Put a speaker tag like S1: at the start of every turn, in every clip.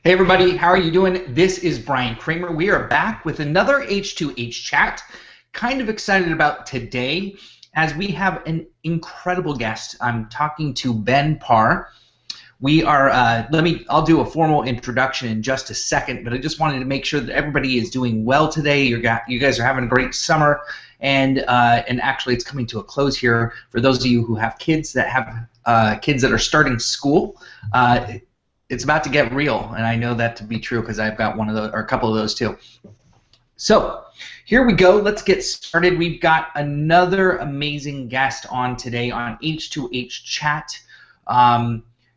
S1: Hey everybody, how are you doing? This is Bryan Kramer. We are back with another H2H chat. Kind of excited about today as we have an incredible guest. I'm talking to Ben Parr. We are, I'll do a formal introduction in just a second, but I just wanted to make sure that everybody is doing well today. You guys are having a great summer, and actually it's coming to a close here for those of you who have kids that have kids that are starting school. It's about to get real, and I know that to be true because I've got one of those, or a couple of those too. So here we go. Let's get started. We've got another amazing guest on today on H2H Chat.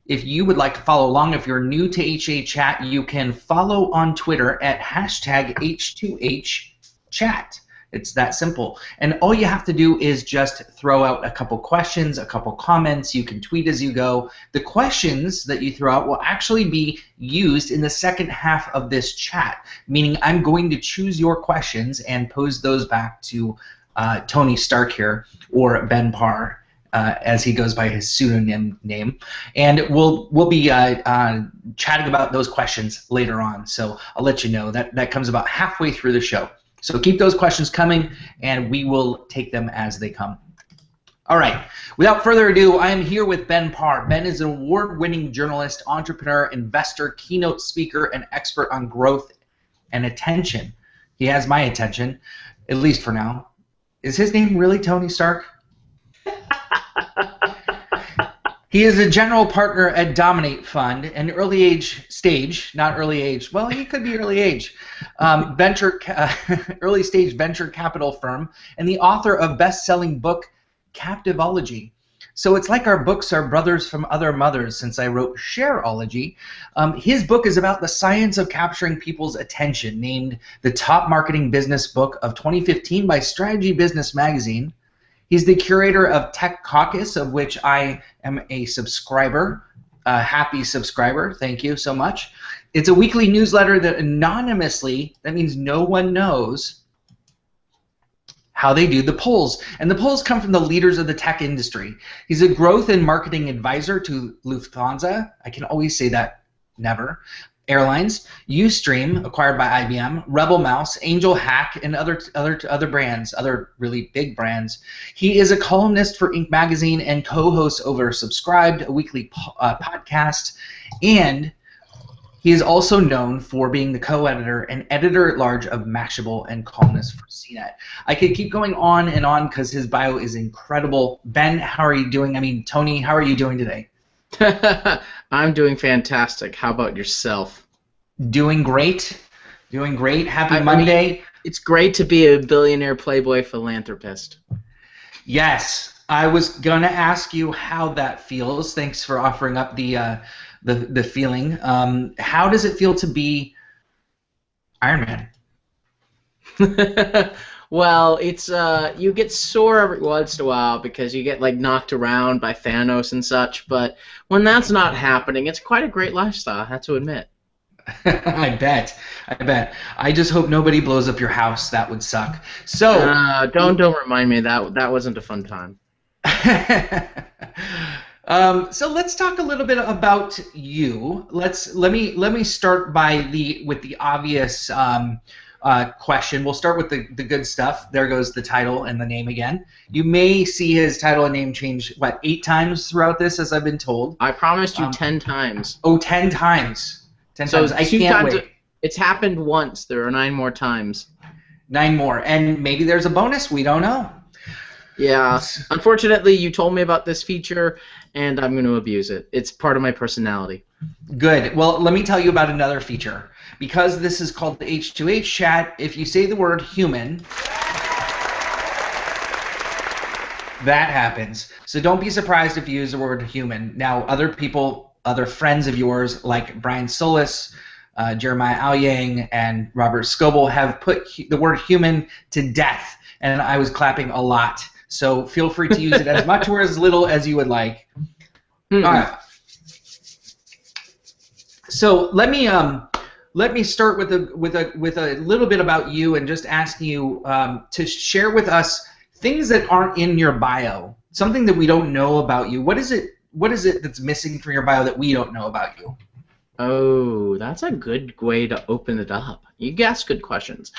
S1: If you would like to follow along, if you're new to H2H Chat, you can follow on Twitter at #H2HChat. It's that simple. And all you have to do is just throw out a couple questions, a couple comments. You can tweet as you go. The questions that you throw out will actually be used in the second half of this chat, meaning I'm going to choose your questions and pose those back to Tony Stark here, or Ben Parr, as he goes by his pseudonym name. And we'll be chatting about those questions later on. So I'll let you know. That comes about halfway through the show. So keep those questions coming, and we will take them as they come. All right. Without further ado, I am here with Ben Parr. Ben is an award-winning journalist, entrepreneur, investor, keynote speaker, and expert on growth and attention. He has my attention, at least for now. Is his name really Tony Stark? He is a general partner at Dominate Fund, an early stage, well, he could be early age, early stage venture capital firm, and the author of best-selling book Captivology. So it's like our books are brothers from other mothers, since I wrote Shareology. His book is about the science of capturing people's attention, named the top marketing business book of 2015 by Strategy Business Magazine. He's the curator of Tech Caucus, of which I am a subscriber, a happy subscriber. Thank you so much. It's a weekly newsletter that anonymously, that means no one knows how they do the polls. And the polls come from the leaders of the tech industry. He's a growth and marketing advisor to Lufthansa. I can always say that, never. Airlines, Ustream, acquired by IBM, Rebel Mouse, Angel Hack, and other brands, other really big brands. He is a columnist for Inc. magazine and co-hosts over Subscribed, a weekly podcast, and he is also known for being the co-editor and editor-at-large of Mashable and columnist for CNET. I could keep going on and on because his bio is incredible. Ben, how are you doing? I mean, Tony, how are you doing today?
S2: I'm doing fantastic. How about yourself?
S1: Doing great. Doing great. Happy Monday.
S2: It's great to be a billionaire playboy philanthropist.
S1: Yes. I was going to ask you how that feels. Thanks for offering up the feeling. How does it feel to be Iron Man?
S2: Well, it's you get sore every once in a while because you get like knocked around by Thanos and such, but when that's not happening, it's quite a great lifestyle, I have to admit.
S1: I bet. I just hope nobody blows up your house. That would suck. So
S2: don't remind me, that wasn't a fun time.
S1: So let's talk a little bit about you. Let me start with the obvious question. We'll start with the good stuff. There goes the title and the name again. You may see his title and name change, 8 times throughout this, as I've been told.
S2: I promised you 10 times.
S1: Oh, 10 times. 10 times. I can't wait.
S2: It's happened once. There are 9 more times.
S1: 9 more. And maybe there's a bonus. We don't know.
S2: Yeah. Unfortunately, you told me about this feature, and I'm going to abuse it. It's part of my personality.
S1: Good. Well, let me tell you about another feature. Because this is called the H2H chat, if you say the word human, that happens. So don't be surprised if you use the word human. Now, other friends of yours, like Brian Solis, Jeremiah Aoyang, and Robert Scoble, have put the word human to death, and I was clapping a lot. So feel free to use it as much or as little as you would like. All right. So let me start with a little bit about you and just ask you to share with us things that aren't in your bio, something that we don't know about you. What is it that's missing from your bio that we don't know about you?
S2: Oh, that's a good way to open it up. You ask good questions.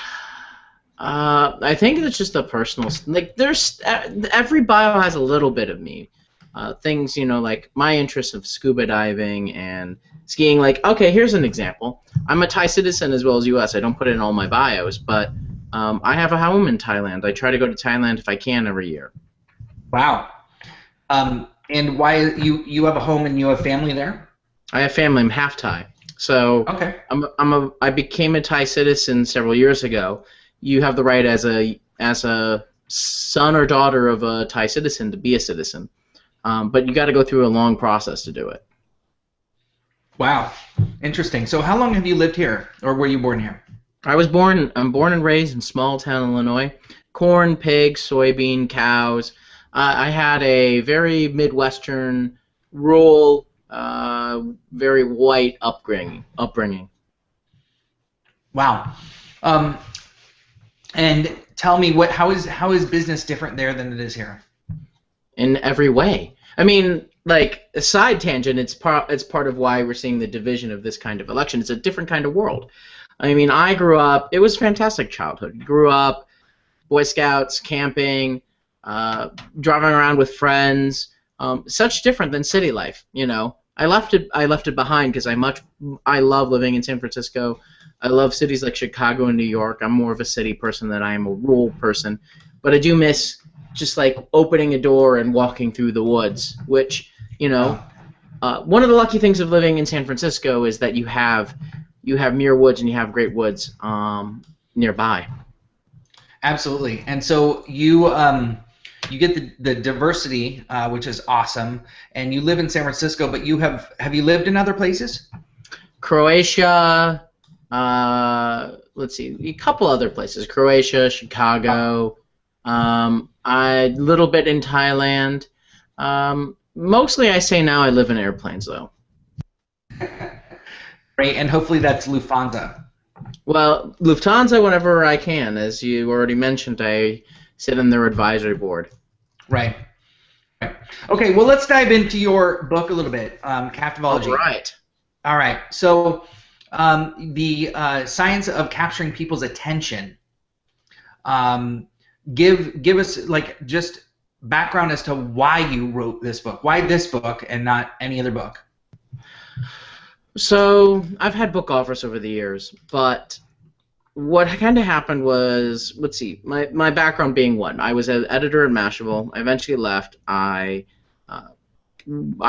S2: I think it's just a personal like. There's every bio has a little bit of me. Things like my interest of scuba diving and skiing. Like, okay, here's an example. I'm a Thai citizen as well as U.S. I don't put it in all my bios, but I have a home in Thailand. I try to go to Thailand if I can every year.
S1: Wow. And why you have a home and you have family there?
S2: I have family. I'm half Thai, so
S1: Okay.
S2: I became a Thai citizen several years ago. You have the right as a son or daughter of a Thai citizen to be a citizen, but you got to go through a long process to do it.
S1: Wow. Interesting. So how long have you lived here, or were you born here?
S2: I'm born and raised in small town Illinois. Corn, pigs, soybean, cows. I had a very Midwestern, rural, very white upbringing.
S1: Wow. And tell me how is business different there than it is here?
S2: In every way. I mean, like a side tangent, it's part of why we're seeing the division of this kind of election. It's a different kind of world. I mean, I grew up. It was a fantastic childhood. Grew up, Boy Scouts, camping, driving around with friends. Such different than city life. I left it behind because I love living in San Francisco. I love cities like Chicago and New York. I'm more of a city person than I am a rural person, but I do miss just like opening a door and walking through the woods. Which one of the lucky things of living in San Francisco is that you have Muir Woods and you have great woods nearby.
S1: Absolutely. And so you get the diversity, which is awesome. And you live in San Francisco, but have you lived in other places?
S2: Croatia. Let's see, a couple other places. Croatia, Chicago. A little bit in Thailand. Mostly, I say now I live in airplanes, though.
S1: Right, and hopefully that's Lufthansa.
S2: Well, Lufthansa whenever I can. As you already mentioned, I sit on their advisory board.
S1: Right. Okay, well, let's dive into your book a little bit, Captivology.
S2: All right.
S1: All right. So the science of capturing people's attention. Give us like just background as to why you wrote this book. Why this book and not any other book?
S2: So I've had book offers over the years, but what kind of happened was, let's see, my background being one. I was an editor at Mashable. I eventually left. I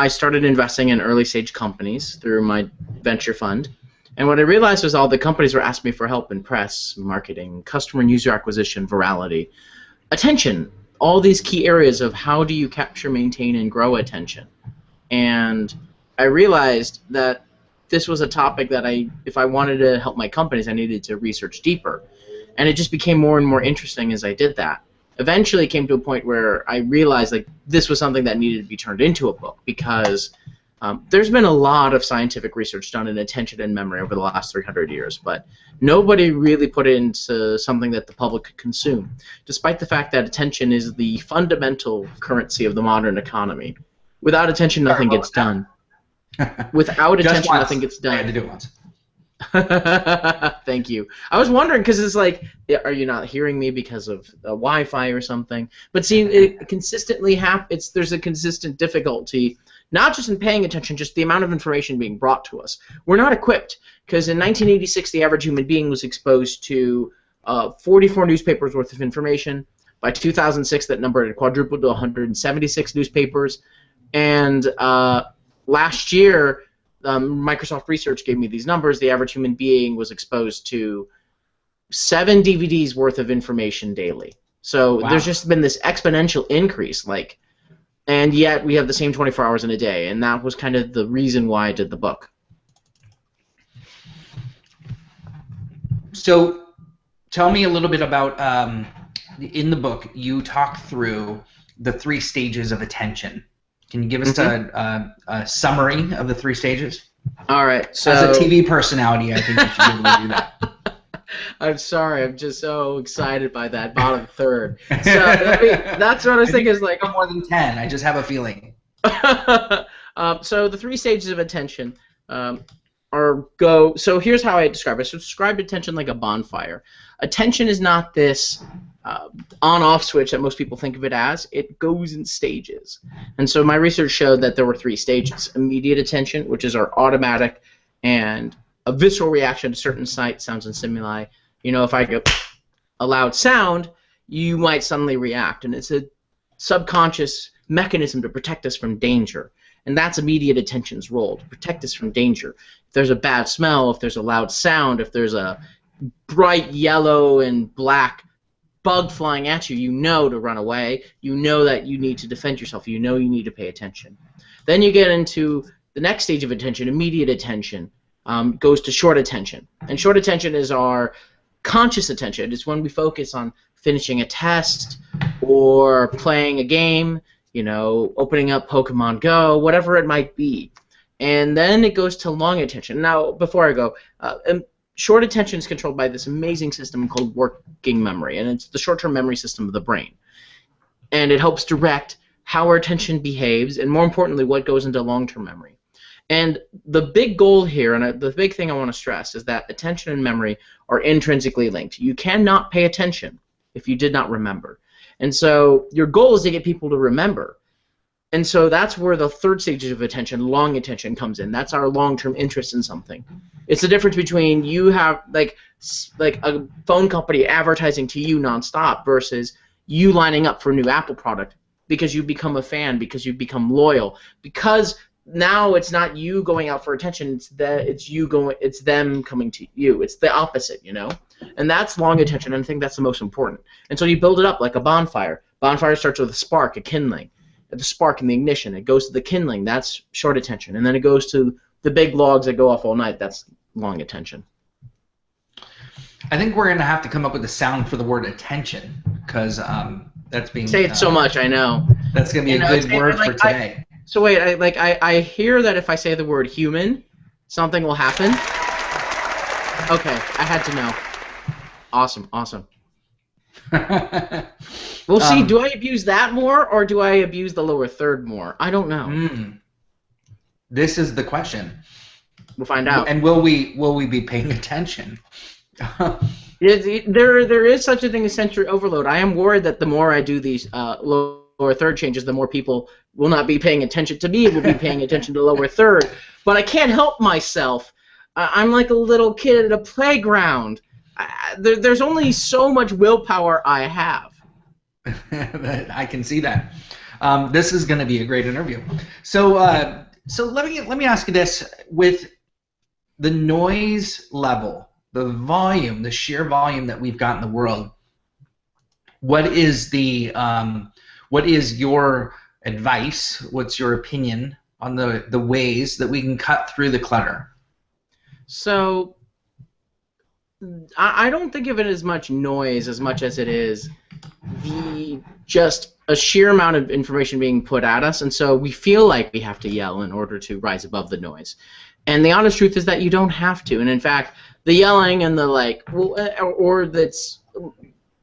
S2: started investing in early stage companies through my venture fund. And what I realized was all the companies were asking me for help in press, marketing, customer and user acquisition, virality, attention, all these key areas of how do you capture, maintain, and grow attention. And I realized that this was a topic that if I wanted to help my companies, I needed to research deeper. And it just became more and more interesting as I did that. Eventually it came to a point where I realized like this was something that needed to be turned into a book because there's been a lot of scientific research done in attention and memory over the last 300 years, but nobody really put it into something that the public could consume, despite the fact that attention is the fundamental currency of the modern economy. Without attention, nothing gets done. Without attention, nothing gets done.
S1: I had to do it once.
S2: Thank you. I was wondering because it's like, are you not hearing me because of Wi-Fi or something? But see, it consistently happens. There's a consistent difficulty, not just in paying attention, just the amount of information being brought to us. We're not equipped because in 1986, the average human being was exposed to 44 newspapers worth of information. By 2006, that number had quadrupled to 176 newspapers, and last year, Microsoft Research gave me these numbers. The average human being was exposed to 7 DVDs worth of information daily. So wow. There's just been this exponential increase, and yet we have the same 24 hours in a day, and that was kind of the reason why I did the book.
S1: So tell me a little bit about, in the book, you talk through the 3 stages of attention. Can you give us a summary of the 3 stages? All right. So, as a TV personality, I think you should be able to do that.
S2: I'm sorry. I'm just so excited by that bottom third. So that's what I was thinking. Is like
S1: more than 10. I just have a feeling.
S2: So the 3 stages of attention. or go. So here's how I describe it. So describe attention like a bonfire. Attention is not this on-off switch that most people think of it as. It goes in stages. And so my research showed that there were 3 stages. Immediate attention, which is our automatic and a visceral reaction to certain sights, sounds, and stimuli. You know, if I go a loud sound, you might suddenly react. And it's a subconscious mechanism to protect us from danger. And that's immediate attention's role, to protect us from danger. If there's a bad smell, if there's a loud sound, if there's a bright yellow and black bug flying at you, you know to run away. You know that you need to defend yourself. You know you need to pay attention. Then you get into the next stage of attention, immediate attention, goes to short attention. And short attention is our conscious attention. It's when we focus on finishing a test or playing a game, you know, opening up Pokemon Go, whatever it might be. And then it goes to long attention. Now, before I go, short attention is controlled by this amazing system called working memory, and it's the short-term memory system of the brain. And it helps direct how our attention behaves, and more importantly, what goes into long-term memory. And the big goal here, and the big thing I want to stress, is that attention and memory are intrinsically linked. You cannot pay attention if you did not remember. And so your goal is to get people to remember. And so that's where the third stage of attention, long attention, comes in. That's our long-term interest in something. It's the difference between you have like a phone company advertising to you nonstop versus you lining up for a new Apple product because you become a fan, because you become loyal, because now it's not you going out for attention, it's them coming to you. It's the opposite, you know? And that's long attention, and I think that's the most important. And so you build it up like a bonfire. Bonfire starts with a spark, a kindling. The spark and the ignition. It goes to the kindling. That's short attention. And then it goes to the big logs that go off all night. That's long attention.
S1: I think we're going to have to come up with a sound for the word attention, because that's being...
S2: Say it so much, I know.
S1: That's going to be a good word for today.
S2: So wait, I hear that if I say the word human, something will happen. Okay, I had to know. Awesome, awesome. Well, see, do I abuse that more, or do I abuse the lower third more? I don't know.
S1: This is the question.
S2: We'll find out.
S1: And will we be paying attention?
S2: There is such a thing as sensory overload. I am worried that the more I do these lower third changes, the more people will not be paying attention to me, will be paying attention to lower third. But I can't help myself. I'm like a little kid at a playground. There's only so much willpower I have.
S1: I can see that. This is going to be a great interview. So let me ask you this: with the noise level, the volume, the sheer volume that we've got in the world, what is your advice? What's your opinion on the ways that we can cut through the clutter?
S2: So I don't think of it as much noise as much as it is just a sheer amount of information being put at us, and so we feel like we have to yell in order to rise above the noise. And the honest truth is that you don't have to. And in fact, the yelling and the or that's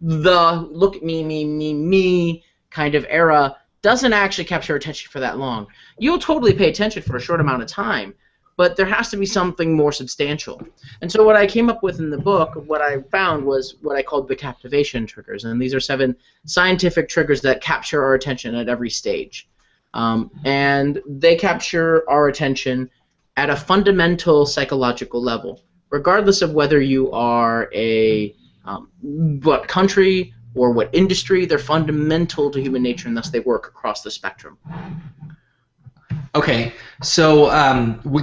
S2: the look at me kind of era doesn't actually capture attention for that long. You'll totally pay attention for a short amount of time, but there has to be something more substantial. And so what I came up with in the book, what I found was what I called the captivation triggers. And these are 7 scientific triggers that capture our attention at every stage. And they capture our attention at a fundamental psychological level, regardless of whether you are what country or what industry. They're fundamental to human nature, and thus they work across the spectrum.
S1: Okay, so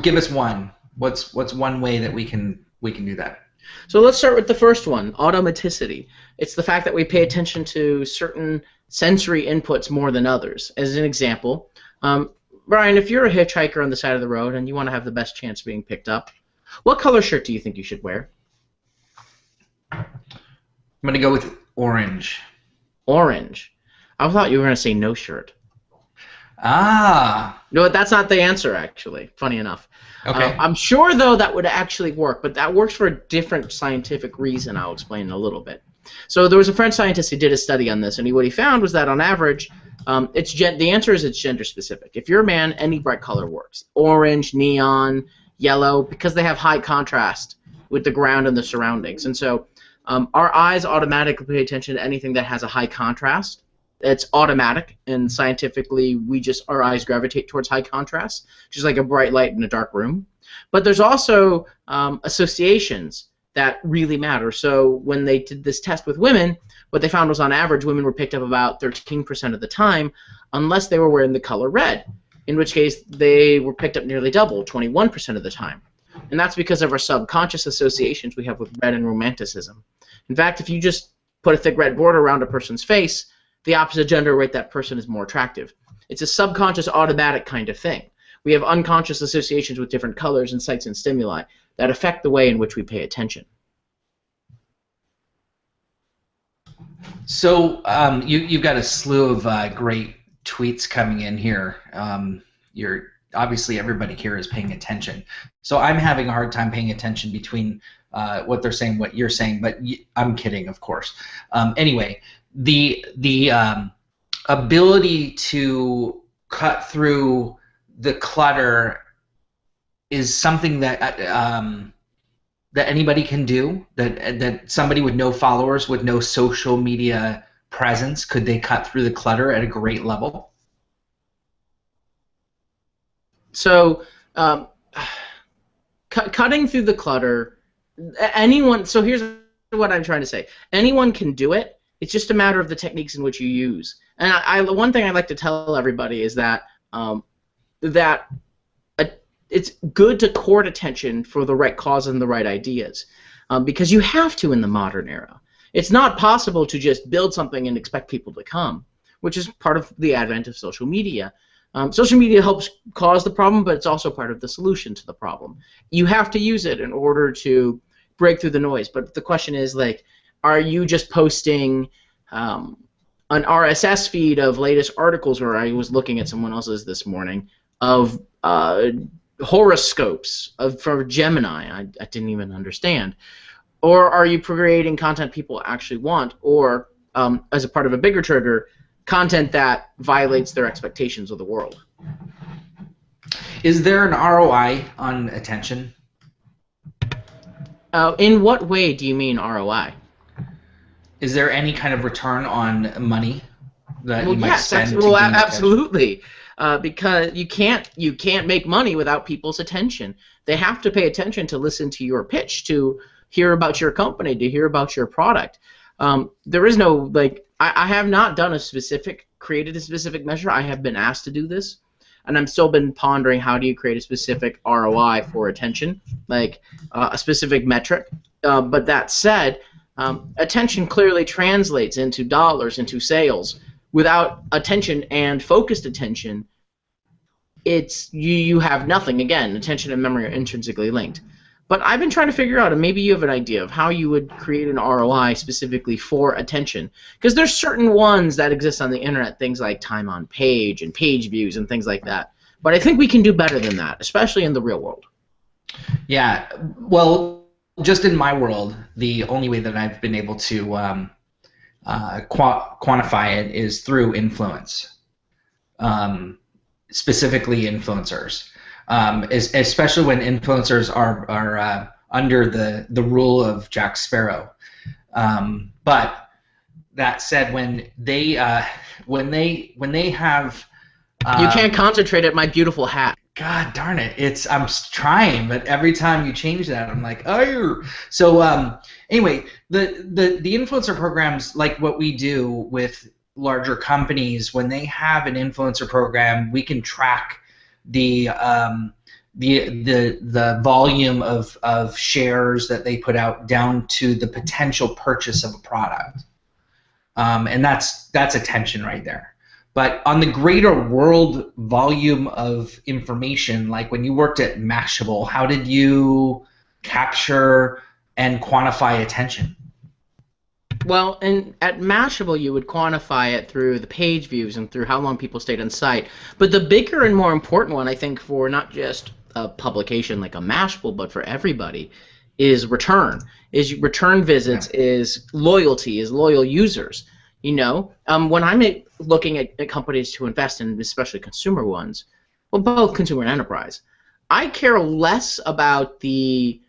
S1: give us one. What's one way that we can do that?
S2: So let's start with the first one, automaticity. It's the fact that we pay attention to certain sensory inputs more than others. As an example, Bryan, if you're a hitchhiker on the side of the road and you want to have the best chance of being picked up, what color shirt do you think you should wear?
S1: I'm going to go with orange.
S2: Orange. I thought you were going to say no shirt.
S1: Ah.
S2: No, that's not the answer, actually, funny enough.
S1: Okay.
S2: I'm sure, though, that would actually work, but that works for a different scientific reason I'll explain in a little bit. So there was a French scientist who did a study on this, and what he found was that on average, the answer is it's gender specific. If you're a man, any bright color works. Orange, neon, yellow, because they have high contrast with the ground and the surroundings. And so our eyes automatically pay attention to anything that has a high contrast. It's automatic, and scientifically, our eyes gravitate towards high contrast, just like a bright light in a dark room. But there's also associations that really matter. So when they did this test with women, what they found was on average, women were picked up about 13% of the time, unless they were wearing the color red, in which case they were picked up nearly double, 21% of the time. And that's because of our subconscious associations we have with red and romanticism. In fact, if you just put a thick red border around a person's face, the opposite gender rate that person is more attractive. It's a subconscious automatic kind of thing. We have unconscious associations with different colors and sights and stimuli that affect the way in which we pay attention.
S1: So you've got a slew of great tweets coming in here. Obviously everybody here is paying attention. So I'm having a hard time paying attention between what they're saying, what you're saying, but I'm kidding, of course. Anyway, the ability to cut through the clutter is something that that anybody can do. That somebody with no followers, with no social media presence, could they cut through the clutter at a great level?
S2: So cutting through the clutter, anyone. So here's what I'm trying to say. Anyone can do it. It's just a matter of the techniques in which you use. And one thing I like to tell everybody is that it's good to court attention for the right cause and the right ideas, because you have to in the modern era. It's not possible to just build something and expect people to come, which is part of the advent of social media. Social media helps cause the problem, but it's also part of the solution to the problem. You have to use it in order to break through the noise. But the question is, like, are you just posting an RSS feed of latest articles, or I was looking at someone else's this morning, of horoscopes for Gemini? I didn't even understand. Or are you creating content people actually want, or as a part of a bigger trigger, content that violates their expectations of the world?
S1: Is there an ROI on attention?
S2: In what way do you mean ROI?
S1: Is there any kind of return on money that you might spend?
S2: Well, absolutely. Because you can't make money without people's attention. They have to pay attention to listen to your pitch, to hear about your company, to hear about your product. There is no, like, I have not created a specific measure. I have been asked to do this, and I'm still been pondering how do you create a specific ROI for attention, like a specific metric. But that said, attention clearly translates into dollars, into sales. Without attention and focused attention, you have nothing. Again, attention and memory are intrinsically linked. But I've been trying to figure out, and maybe you have an idea of how you would create an ROI specifically for attention. Because there's certain ones that exist on the internet, things like time on page and page views and things like that. But I think we can do better than that, especially in the real world.
S1: Yeah, well, just in my world, the only way that I've been able to quantify it is through influence, specifically influencers. Especially when influencers are under the rule of Jack Sparrow. But that said, when they have
S2: you can't concentrate at my beautiful hat.
S1: God darn it! I'm trying, but every time you change that, I'm like, oh. So anyway, the influencer programs, like what we do with larger companies, when they have an influencer program, we can track the volume of shares that they put out down to the potential purchase of a product, and that's attention right there. But on the greater world volume of information, like when you worked at Mashable, how did you capture and quantify attention?
S2: Well, at Mashable, you would quantify it through the page views and through how long people stayed on site. But the bigger and more important one, I think, for not just a publication like a Mashable, but for everybody, is return. Is return visits, is loyalty, is loyal users. You know, when I'm looking at companies to invest in, especially consumer ones, well, both consumer and enterprise, I care less about the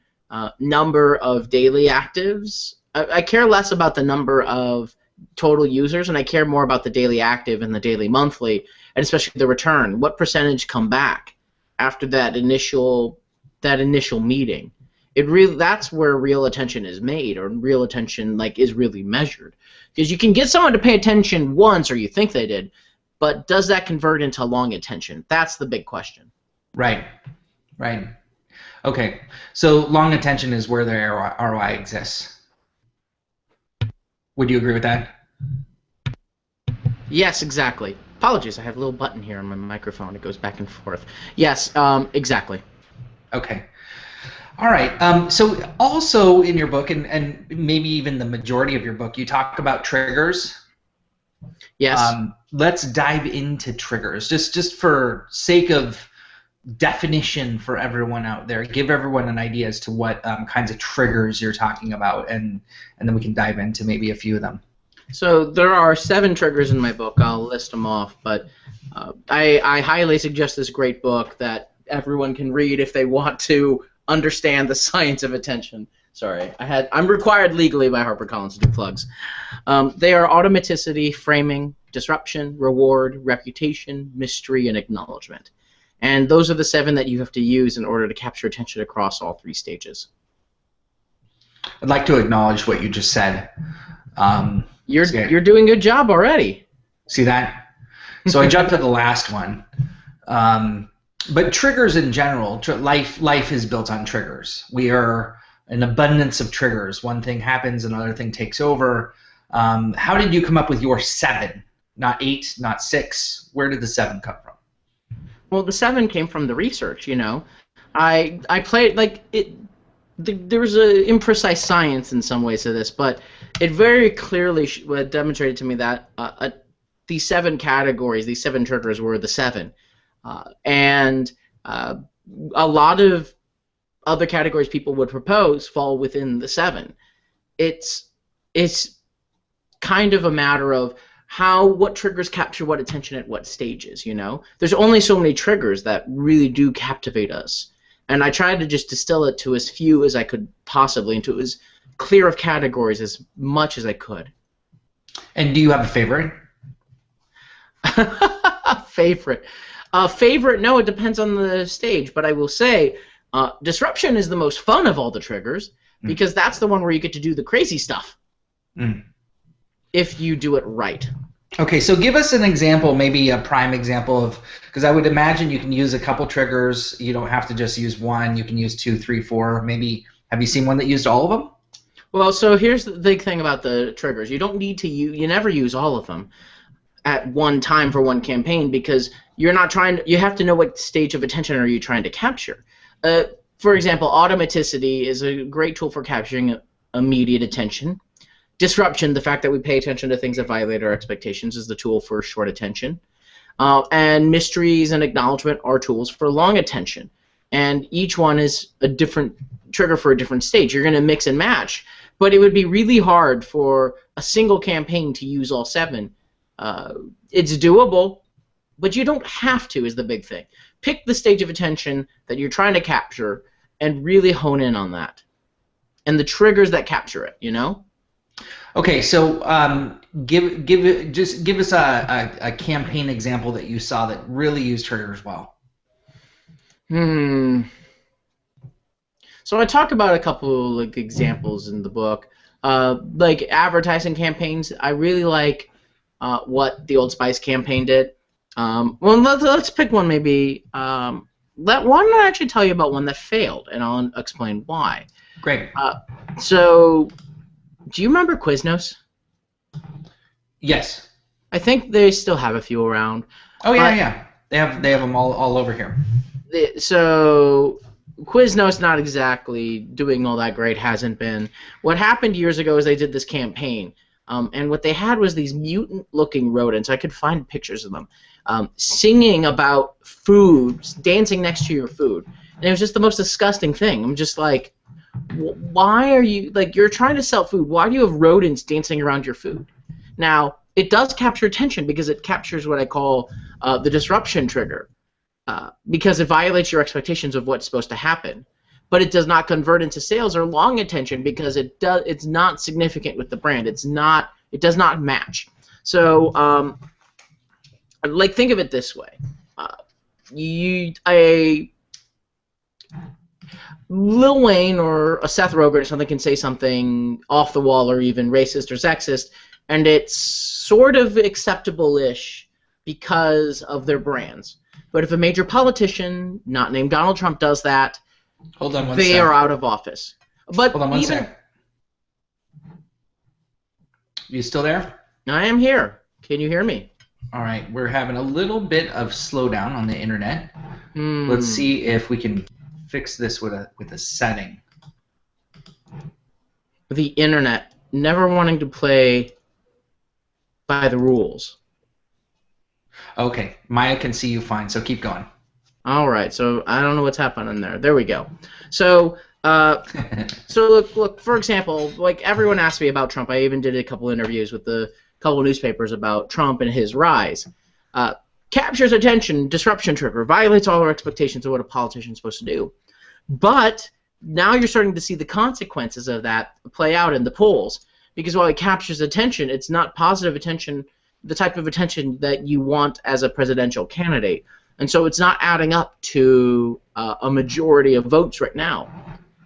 S2: number of daily actives. I care less about the number of total users, and I care more about the daily active and the daily monthly, and especially the return. What percentage come back after that initial meeting? That's where real attention is made, or real attention is really measured. Because you can get someone to pay attention once, or you think they did, but does that convert into long attention? That's the big question.
S1: Right. Right. Okay. So long attention is where the ROI exists. Would you agree with that?
S2: Yes, exactly. Apologies, I have a little button here on my microphone. It goes back and forth. Yes, exactly.
S1: Okay. All right. So also in your book, and maybe even the majority of your book, you talk about triggers.
S2: Yes.
S1: Let's dive into triggers, just for sake of definition for everyone out there. Give everyone an idea as to what kinds of triggers you're talking about, and then we can dive into maybe a few of them.
S2: So there are 7 triggers in my book. I'll list them off, but I highly suggest this great book that everyone can read if they want to understand the science of attention. Sorry, I'm required legally by HarperCollins to do plugs. They are automaticity, framing, disruption, reward, reputation, mystery, and acknowledgement. And those are the 7 that you have to use in order to capture attention across all 3 stages.
S1: I'd like to acknowledge what you just said.
S2: You're doing a good job already.
S1: See that? So I jumped to the last one. But triggers in general, life is built on triggers. We are an abundance of triggers. One thing happens, another thing takes over. How did you come up with your 7? Not 8, not 6. Where did the 7 come from?
S2: Well, the 7 came from the research. I played there's an imprecise science in some ways to this, but it very clearly demonstrated to me that these 7 categories, these 7 triggers were the 7, and a lot of other categories people would propose fall within the 7. It's kind of a matter of what triggers capture what attention at what stages. There's only so many triggers that really do captivate us. And I tried to just distill it to as few as I could possibly, into as clear of categories as much as I could.
S1: And do you have a favorite?
S2: Favorite? Favorite? No, it depends on the stage. But I will say, disruption is the most fun of all the triggers, because that's the one where you get to do the crazy stuff. If you do it right.
S1: Okay, so give us an example, maybe a prime example of, because I would imagine you can use a couple triggers. You don't have to just use one. You can use 2, 3, 4. Maybe, have you seen one that used all of them?
S2: Well, so here's the big thing about the triggers. You don't need to you never use all of them at one time for one campaign, because you're not you have to know what stage of attention are you trying to capture. For example, automaticity is a great tool for capturing immediate attention. Disruption, the fact that we pay attention to things that violate our expectations, is the tool for short attention. And mysteries and acknowledgement are tools for long attention. And each one is a different trigger for a different stage. You're going to mix and match. But it would be really hard for a single campaign to use all 7. It's doable, but you don't have to, is the big thing. Pick the stage of attention that you're trying to capture and really hone in on that. And the triggers that capture it,
S1: Okay, so give us a campaign example that you saw that really used triggers well.
S2: So I talk about a couple examples in the book, like advertising campaigns. I really like what the Old Spice campaign did. Well, let's pick one maybe. Why don't I actually tell you about one that failed, and I'll explain why.
S1: Great.
S2: So, do you remember Quiznos?
S1: Yes.
S2: I think they still have a few around.
S1: Oh yeah. They have them all over here.
S2: So Quiznos not exactly doing all that great, hasn't been. What happened years ago is they did this campaign, and what they had was these mutant-looking rodents. I could find pictures of them singing about foods, dancing next to your food, and it was just the most disgusting thing. I'm just like, why are you you're trying to sell food? Why do you have rodents dancing around your food? Now, it does capture attention because it captures what I call the disruption trigger. because it violates your expectations of what's supposed to happen. But it does not convert into sales or long attention because it's not significant with the brand. It does not match. So like, think of it this way: a Lil Wayne or a Seth Rogen or something can say something off the wall or even racist or sexist, and it's sort of acceptable-ish because of their brands. But if a major politician, not named Donald Trump, does that,
S1: Hold on one
S2: they
S1: sec.
S2: are out of office. But
S1: Hold on one sec. You still there?
S2: I am here. Can you hear me?
S1: All right, we're having a little bit of slowdown on the internet. Let's see if we can fix this with a setting.
S2: The internet, never wanting to play by the rules.
S1: Okay, Maya can see you fine, so keep going.
S2: All right, so I don't know what's happening there. There we go. So, so look. For example, like, everyone asked me about Trump. I even did a couple interviews with a couple newspapers about Trump and his rise. Captures attention, disruption trigger, violates all our expectations of what a politician is supposed to do. But now you're starting to see the consequences of that play out in the polls, because while it captures attention, it's not positive attention, the type of attention that you want as a presidential candidate. And so it's not adding up to a majority of votes right now.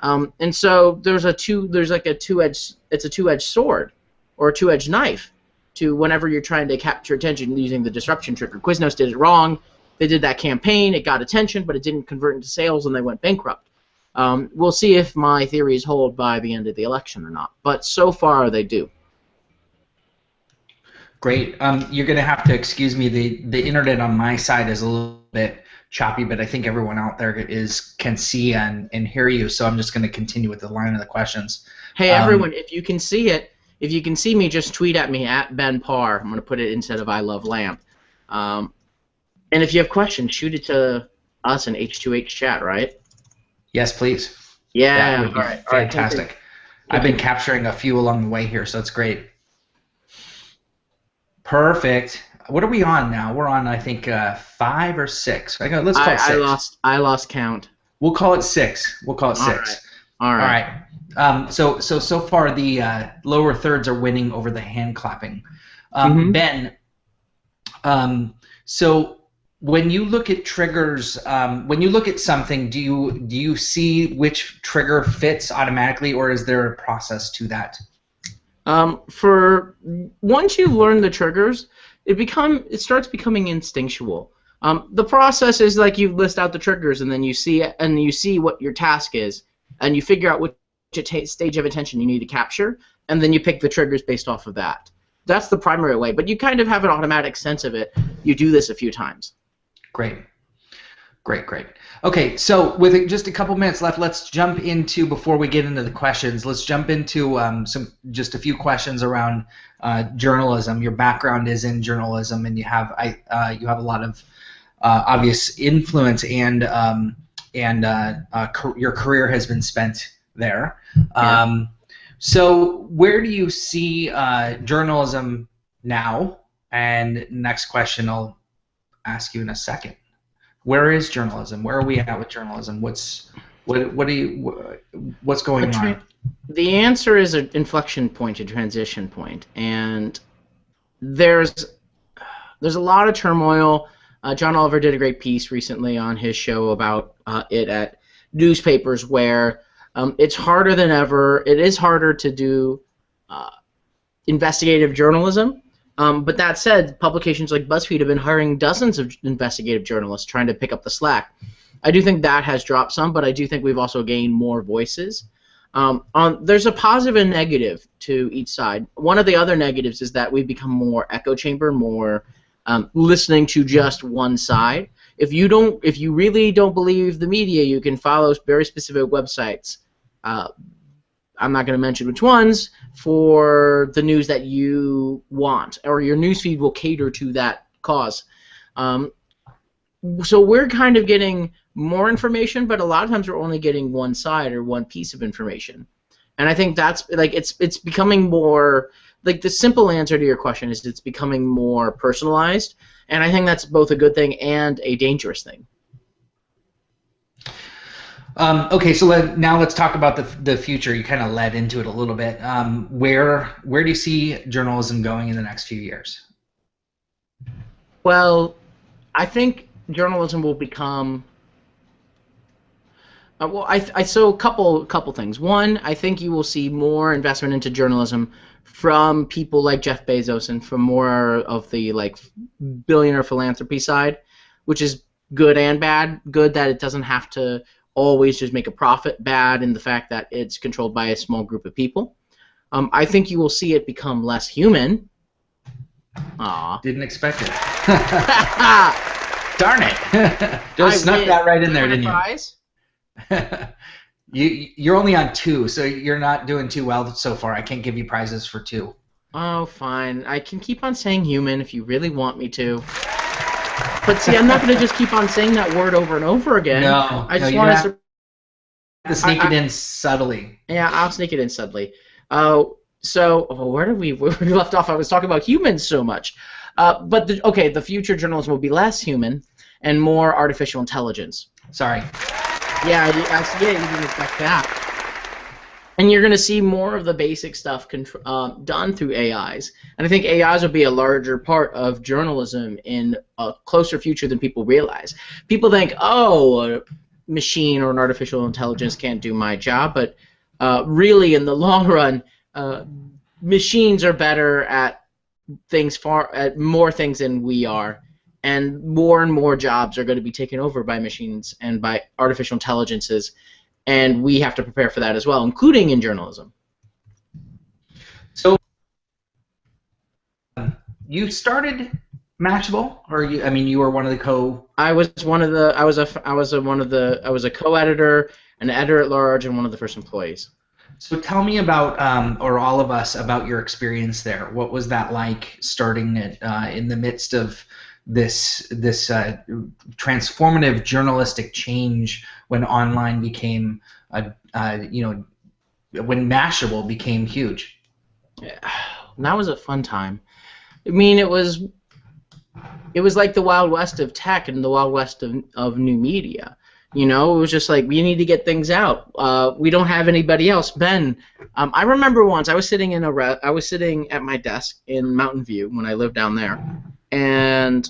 S2: And so there's a two-edged sword or a two-edged knife to whenever you're trying to capture attention using the disruption trigger. Quiznos did it wrong. They did that campaign. It got attention, but it didn't convert into sales, and they went bankrupt. We'll see if my theories hold by the end of the election or not. But so far, they do.
S1: Great. You're going to have to excuse me. The internet on my side is a little bit choppy, but I think everyone out there can see and hear you, so I'm just going to continue with the line of the questions.
S2: Hey, everyone, if you can see it, if you can see me, just tweet at me, at Ben Parr. I'm going to put it instead of I Love Lamp. And if you have questions, shoot it to us in H2H chat, right?
S1: Yes, please.
S2: Yeah.
S1: That would be fantastic. I've been capturing a few along the way here, so it's great. Perfect. What are we on now? We're on, I think, 5 or 6. Let's call it 6.
S2: I lost count.
S1: We'll call it 6. We'll call it 6.
S2: All right.
S1: So far the lower thirds are winning over the hand clapping. Ben, so when you look at triggers, when you look at something, do you see which trigger fits automatically, or is there a process to that?
S2: For once you learn the triggers, it starts becoming instinctual. The process is like you list out the triggers, and then you see what your task is, and you figure out which stage of attention you need to capture, and then you pick the triggers based off of that. That's the primary way, but you kind of have an automatic sense of it. You do this a few times. Great.
S1: Okay, so with just a couple minutes left, let's jump into, before we get into the questions, let's jump into just a few questions around journalism. Your background is in journalism, and you have a lot of obvious influence, and your career has been spent there.
S2: Yeah.
S1: So where do you see journalism now? And next question I'll ask you in a second. Where is journalism? Where are we at with journalism? What's going on?
S2: The answer is an inflection point, a transition point, and there's a lot of turmoil. John Oliver did a great piece recently on his show about it at newspapers, where it's harder than ever. It is harder to do investigative journalism. But that said, publications like BuzzFeed have been hiring dozens of investigative journalists trying to pick up the slack. I do think that has dropped some, but I do think we've also gained more voices. There's a positive and negative to each side. One of the other negatives is that we've become more echo chamber, more listening to just one side. If you really don't believe the media, you can follow very specific websites. I'm not going to mention which ones, for the news that you want, or your newsfeed will cater to that cause. So we're kind of getting more information, but a lot of times we're only getting one side or one piece of information. And I think that's like it's becoming more, like, the simple answer to your question is it's becoming more personalized, and I think that's both a good thing and a dangerous thing.
S1: Okay, so now let's talk about the future. You kind of led into it a little bit. Where do you see journalism going in the next few years?
S2: Well, I think journalism will become. I so a couple things. One, I think you will see more investment into journalism from people like Jeff Bezos and from more of the like billionaire philanthropy side, which is good and bad. Good that it doesn't have to always just make a profit. Bad in the fact that it's controlled by a small group of people. I think you will see it become less human. Aw.
S1: Didn't expect it. Darn it! Just snuck that right in there, didn't you?
S2: Prize?
S1: You're only on 2, so you're not doing too well so far. I can't give you prizes for 2.
S2: Oh, fine. I can keep on saying human if you really want me to. But see, I'm not going to just keep on saying that word over and over again.
S1: No,
S2: I just
S1: you
S2: want
S1: have to sneak it in subtly.
S2: Yeah, I'll sneak it in subtly. Where did we left off? I was talking about humans so much. But the future journalism will be less human and more artificial intelligence.
S1: Sorry.
S2: Yeah, you didn't expect that. And you're going to see more of the basic stuff done through AIs. And I think AIs will be a larger part of journalism in a closer future than people realize. People think, oh, a machine or an artificial intelligence can't do my job. But really, in the long run, machines are better at more things than we are. And more jobs are going to be taken over by machines and by artificial intelligences, and we have to prepare for that as well, including in journalism.
S1: So, you started Mashable, or you were one of the
S2: I was a co-editor, an editor at large, and one of the first employees.
S1: So tell me about, or all of us, about your experience there. What was that like, starting it in the midst of this transformative journalistic change when online became when Mashable became huge?
S2: Yeah, that was a fun time. I mean, it was like the Wild West of tech and the Wild West of new media. You know, it was just like, we need to get things out. We don't have anybody else. Ben, I remember once I was sitting at my desk in Mountain View when I lived down there, and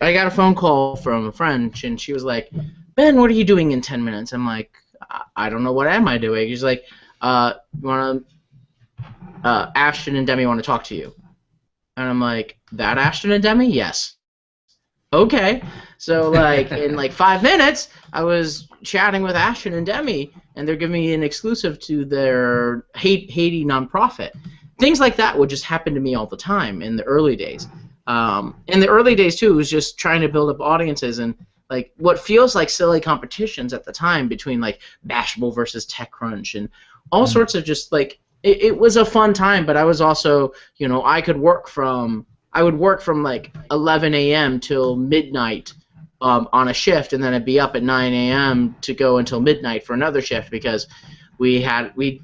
S2: I got a phone call from a friend, and she was like, Ben, what are you doing in 10 minutes? I'm like, I don't know, what am I doing? She's like, Ashton and Demi want to talk to you. And I'm like, that Ashton and Demi? Yes. Okay. So like in like 5 minutes, I was chatting with Ashton and Demi, and they're giving me an exclusive to their Haiti nonprofit. Things like that would just happen to me all the time in the early days. In the early days too, it was just trying to build up audiences and like what feels like silly competitions at the time between like Mashable versus TechCrunch and all sorts of just like it was a fun time. But I was also, I would work from like 11 a.m. till midnight on a shift, and then I'd be up at 9 a.m. to go until midnight for another shift because we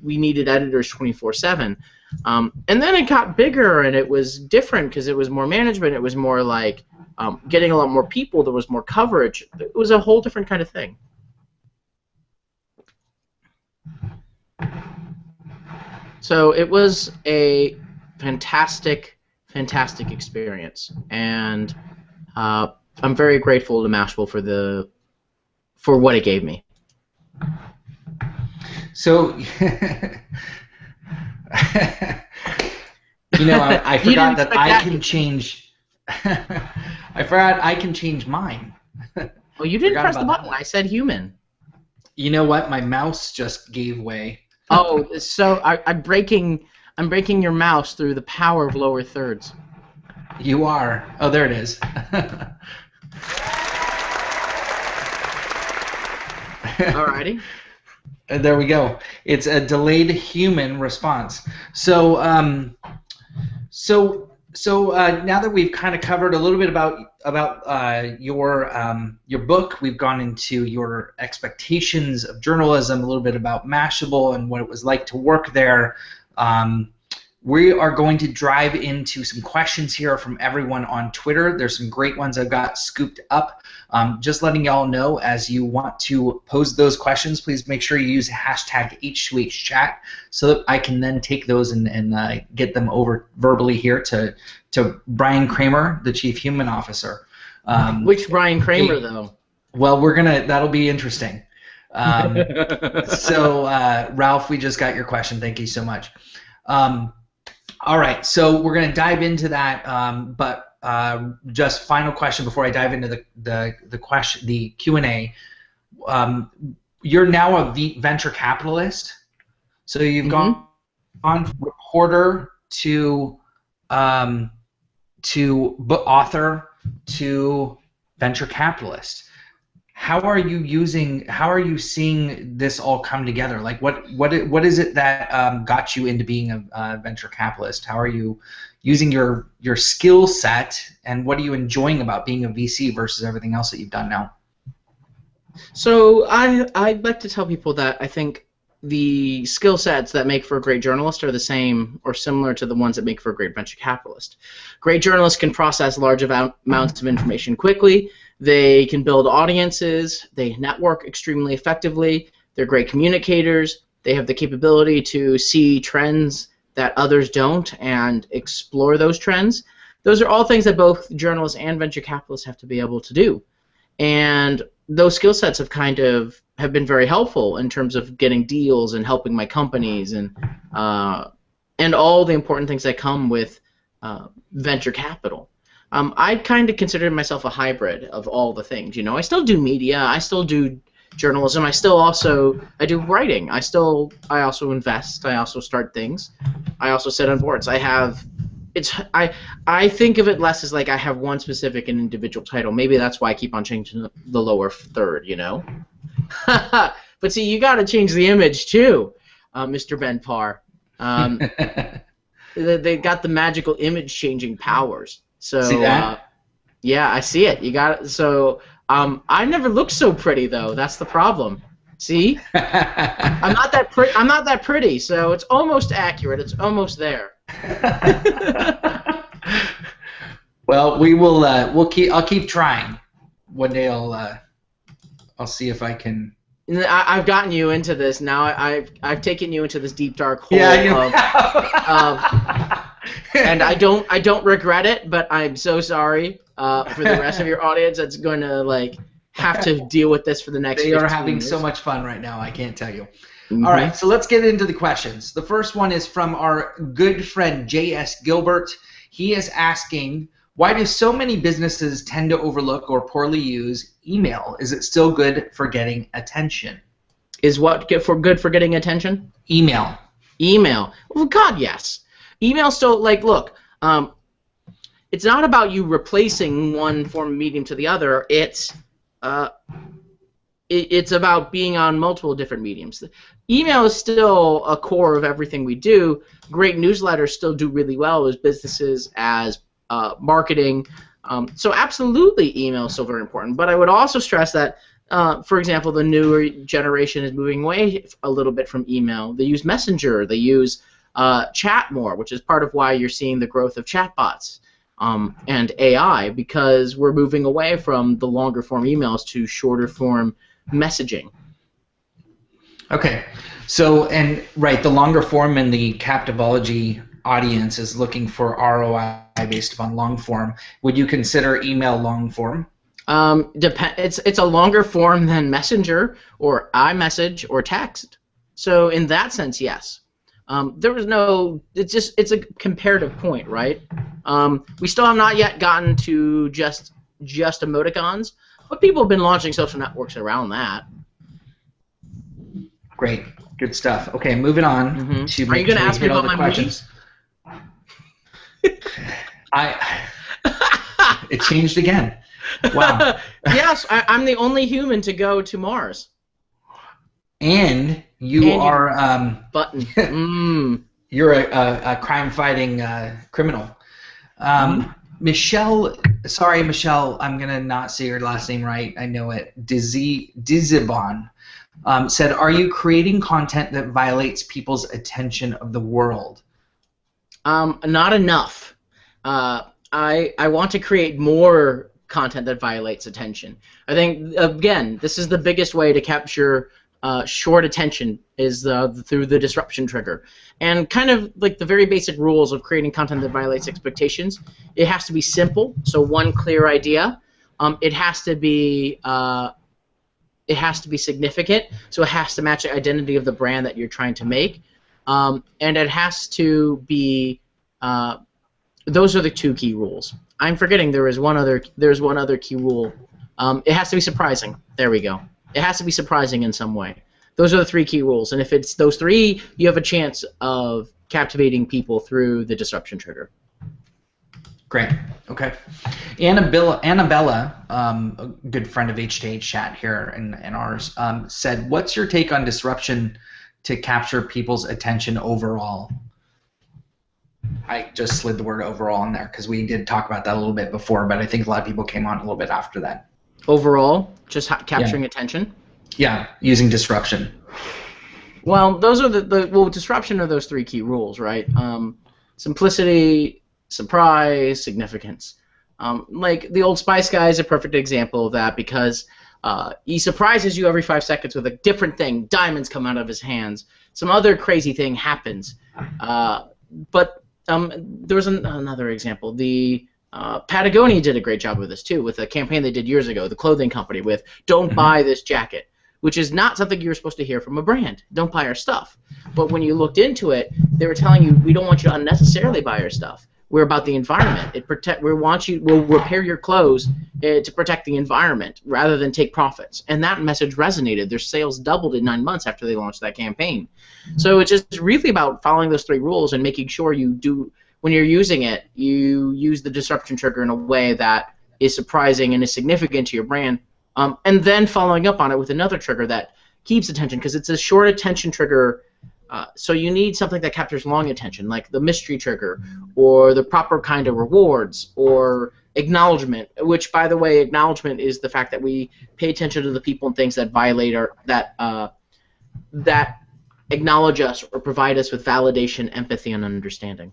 S2: needed editors 24/7. And then it got bigger, and it was different because it was more management. It was more like getting a lot more people. There was more coverage. It was a whole different kind of thing. So it was a fantastic experience, and I'm very grateful to Mashable for what it gave me.
S1: So, I forgot that I can change. I forgot I can change mine.
S2: Well, you didn't press the button. I said human.
S1: You know what? My mouse just gave way.
S2: Oh, so I'm breaking your mouse through the power of lower thirds.
S1: You are. Oh, there it is.
S2: Alrighty.
S1: There we go. It's a delayed human response. So, now that we've kind of covered a little bit about your book, we've gone into your expectations of journalism, a little bit about Mashable and what it was like to work there. We are going to dive into some questions here from everyone on Twitter. There's some great ones I've got scooped up. Just letting y'all know, as you want to pose those questions, please make sure you use hashtag H2HChat so that I can then take those and get them over verbally here to Bryan Kramer, the Chief Human Officer.
S2: Which Bryan Kramer, though?
S1: Well, that'll be interesting. So, Ralph, we just got your question. Thank you so much. All right, so we're going to dive into that, but just final question before I dive into the Q&A. You're now a venture capitalist, so you've gone from reporter to book author to venture capitalist. How are you seeing this all come together? Like, what is it that got you into being a venture capitalist? How are you using your skill set, and what are you enjoying about being a VC versus everything else that you've done now?
S2: So I'd like to tell people that I think the skill sets that make for a great journalist are the same or similar to the ones that make for a great venture capitalist. Great journalists can process large amounts of information quickly. They can build audiences. They network extremely effectively. They're great communicators. They have the capability to see trends that others don't and explore those trends. Those are all things that both journalists and venture capitalists have to be able to do. And those skill sets have been very helpful in terms of getting deals and helping my companies and all the important things that come with venture capital. I kind of consider myself a hybrid of all the things. You know, I still do media, I still do journalism, I do writing. I also invest. I also start things. I also sit on boards. I think of it less as like I have one specific and individual title. Maybe that's why I keep on changing the lower third. You know. But see, you got to change the image too, Mr. Ben Parr. They got the magical image-changing powers. So
S1: see that?
S2: Yeah, I see it. You got it. So I never looked so pretty though. That's the problem. See, I'm not that pretty. So it's almost accurate. It's almost there.
S1: Well, we will. I'll keep trying. One day I'll see if I can.
S2: I've gotten you into this. Now I've taken you into this deep dark hole.
S1: Yeah,
S2: and I don't regret it, but I'm so sorry for the rest of your audience that's going to have to deal with this for the next 15
S1: They are having
S2: years.
S1: so much fun right now, I can't tell you.
S2: Mm-hmm.
S1: All right, so let's get into the questions. The first one is from our good friend J.S. Gilbert. He is asking, why do so many businesses tend to overlook or poorly use email? Is it still good for getting attention?
S2: Is what good for getting attention?
S1: Email.
S2: Email. Well, God, yes. Email still, look, it's not about you replacing one form of medium to the other. It's about being on multiple different mediums. Email is still a core of everything we do. Great newsletters still do really well as businesses, as marketing. So absolutely, email is still very important. But I would also stress that, for example, the newer generation is moving away a little bit from email. They use Messenger. They use chat more, which is part of why you're seeing the growth of chatbots and AI, because we're moving away from the longer form emails to shorter form messaging.
S1: Okay, so the longer form and the Captivology audience is looking for ROI based upon long form. Would you consider email long form?
S2: It's a longer form than Messenger or iMessage or text. So in that sense, yes. It's a comparative point, right? We still have not yet gotten to just emoticons, but people have been launching social networks around that.
S1: Great, good stuff. Okay, moving on to.
S2: Are you going to ask me about my questions?
S1: It changed again. Wow.
S2: Yes, I'm the only human to go to Mars.
S1: And you are
S2: button.
S1: You're a crime-fighting criminal. Michelle, sorry, Michelle, I'm gonna not say your last name right. I know it. Dizibon said, "Are you creating content that violates people's attention of the world?"
S2: Not enough. I want to create more content that violates attention. I think, again, this is the biggest way to capture short attention is through the disruption trigger. And kind of like the very basic rules of creating content that violates expectations, it has to be simple, so one clear idea. It has to be significant, so it has to match the identity of the brand that you're trying to make. And it has to be those are the two key rules. I'm forgetting there's one other key rule. It has to be surprising. There we go. It has to be surprising in some way. Those are the three key rules, and if it's those three, you have a chance of captivating people through the disruption trigger.
S1: Great. Okay. Annabella, a good friend of H2H chat here and ours, said, "What's your take on disruption to capture people's attention overall?" I just slid the word overall in there because we did talk about that a little bit before, but I think a lot of people came on a little bit after that.
S2: Overall, just capturing attention?
S1: Yeah, using disruption.
S2: Well, those are disruption are those three key rules, right? Simplicity, surprise, significance. Like the Old Spice guy is a perfect example of that because he surprises you every 5 seconds with a different thing. Diamonds come out of his hands. Some other crazy thing happens. But there was another example. The Patagonia did a great job with this too, with a campaign they did years ago, the clothing company with "Don't buy this jacket," which is not something you're supposed to hear from a brand. Don't buy our stuff. But when you looked into it, they were telling you, we don't want you to unnecessarily buy our stuff. We're about the environment. We'll repair your clothes to protect the environment rather than take profits. And that message resonated. Their sales doubled in 9 months after they launched that campaign. So it's just really about following those three rules and making sure you do, when you're using it, you use the disruption trigger in a way that is surprising and is significant to your brand, and then following up on it with another trigger that keeps attention, because it's a short attention trigger. So you need something that captures long attention, like the mystery trigger, or the proper kind of rewards, or acknowledgement. Which, by the way, acknowledgement is the fact that we pay attention to the people and things that violate that acknowledge us or provide us with validation, empathy, and understanding.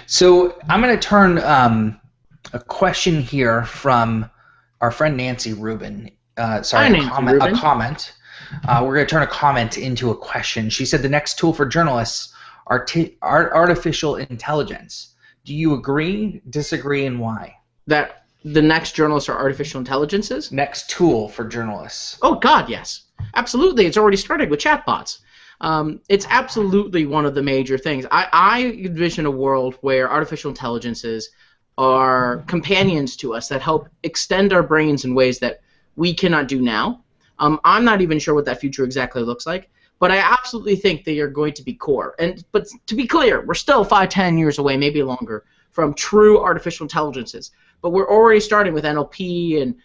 S1: So I'm going to turn a question here from our friend Nancy Rubin. A comment. We're going to turn a comment into a question. She said the next tool for journalists are artificial intelligence. Do you agree, disagree, and why?
S2: That the next journalists are artificial intelligences?
S1: Next tool for journalists.
S2: Oh, God, yes. Absolutely. It's already started with chatbots. It's absolutely one of the major things. I envision a world where artificial intelligences are companions to us that help extend our brains in ways that we cannot do now. I'm not even sure what that future exactly looks like, but I absolutely think they are going to be core. But to be clear, we're still 5-10 years away, maybe longer, from true artificial intelligences. But we're already starting with NLP and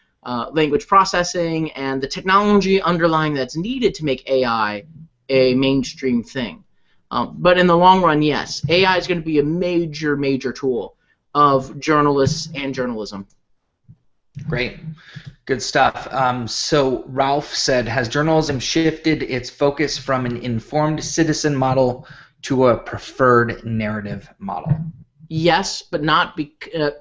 S2: language processing and the technology underlying that's needed to make AI a mainstream thing. But in the long run, yes, AI is going to be a major, major tool of journalists and journalism.
S1: Great. Good stuff. So Ralph said, has journalism shifted its focus from an informed citizen model to a preferred narrative model?
S2: Yes, but not.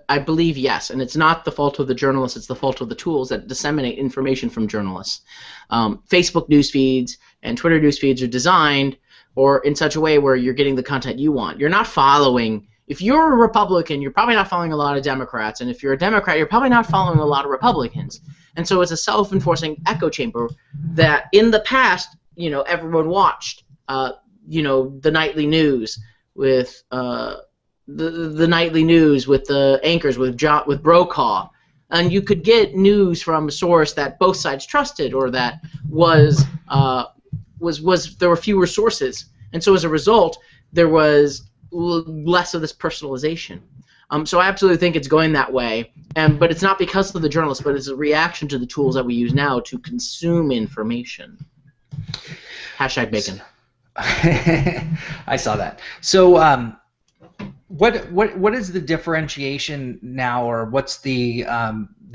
S2: I believe yes, and it's not the fault of the journalists. It's the fault of the tools that disseminate information from journalists. Facebook news feeds and Twitter news feeds are designed or in such a way where you're getting the content you want. You're not following. If you're a Republican, you're probably not following a lot of Democrats, and if you're a Democrat, you're probably not following a lot of Republicans. And so it's a self-enforcing echo chamber that in the past, everyone watched, the nightly news with the nightly news with the anchors with Brokaw, and you could get news from a source that both sides trusted, or that was there were fewer sources, and so as a result, there was less of this personalization. So I absolutely think it's going that way, but it's not because of the journalists, but it's a reaction to the tools that we use now to consume information. Hashtag bacon.
S1: I saw that. So what is the differentiation now, or what's the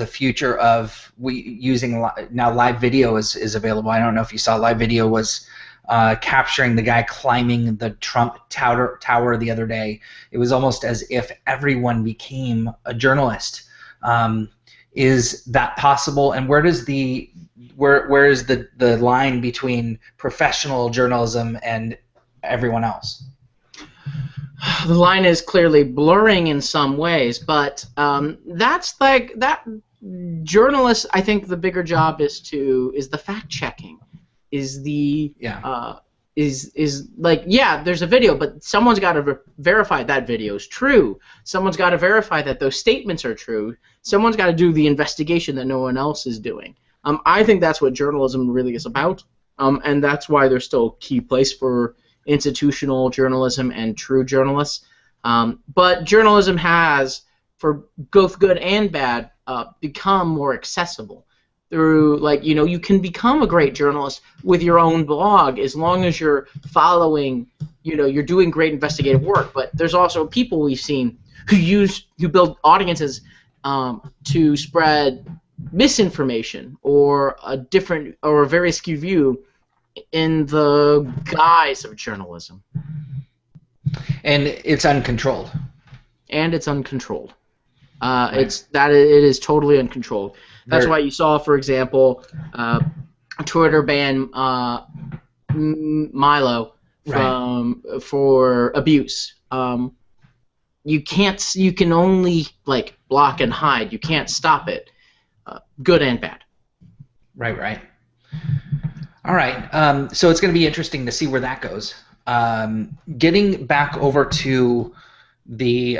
S1: future of using now live video is available? I don't know if you saw live video was capturing the guy climbing the Trump tower the other day. It was almost as if everyone became a journalist. Is that possible? And where is the line between professional journalism and everyone else?
S2: The line is clearly blurring in some ways, but that's like that. Journalists, I think the bigger job is the fact checking, is like, yeah, there's a video, but someone's got to verify that video is true. Someone's got to verify that those statements are true. Someone's got to do the investigation that no one else is doing. I think that's what journalism really is about, and that's why there's still a key place for institutional journalism and true journalists. But journalism has, for both good and bad, become more accessible. Through, like, you can become a great journalist with your own blog as long as you're following, you're doing great investigative work. But there's also people we've seen who build audiences to spread misinformation or a very skewed view in the guise of journalism.
S1: And it's uncontrolled.
S2: It is totally uncontrolled. That's why you saw, for example, Twitter ban Milo for abuse. You can only block and hide. You can't stop it. Good and bad.
S1: Right. All right. So it's going to be interesting to see where that goes. Getting back over to the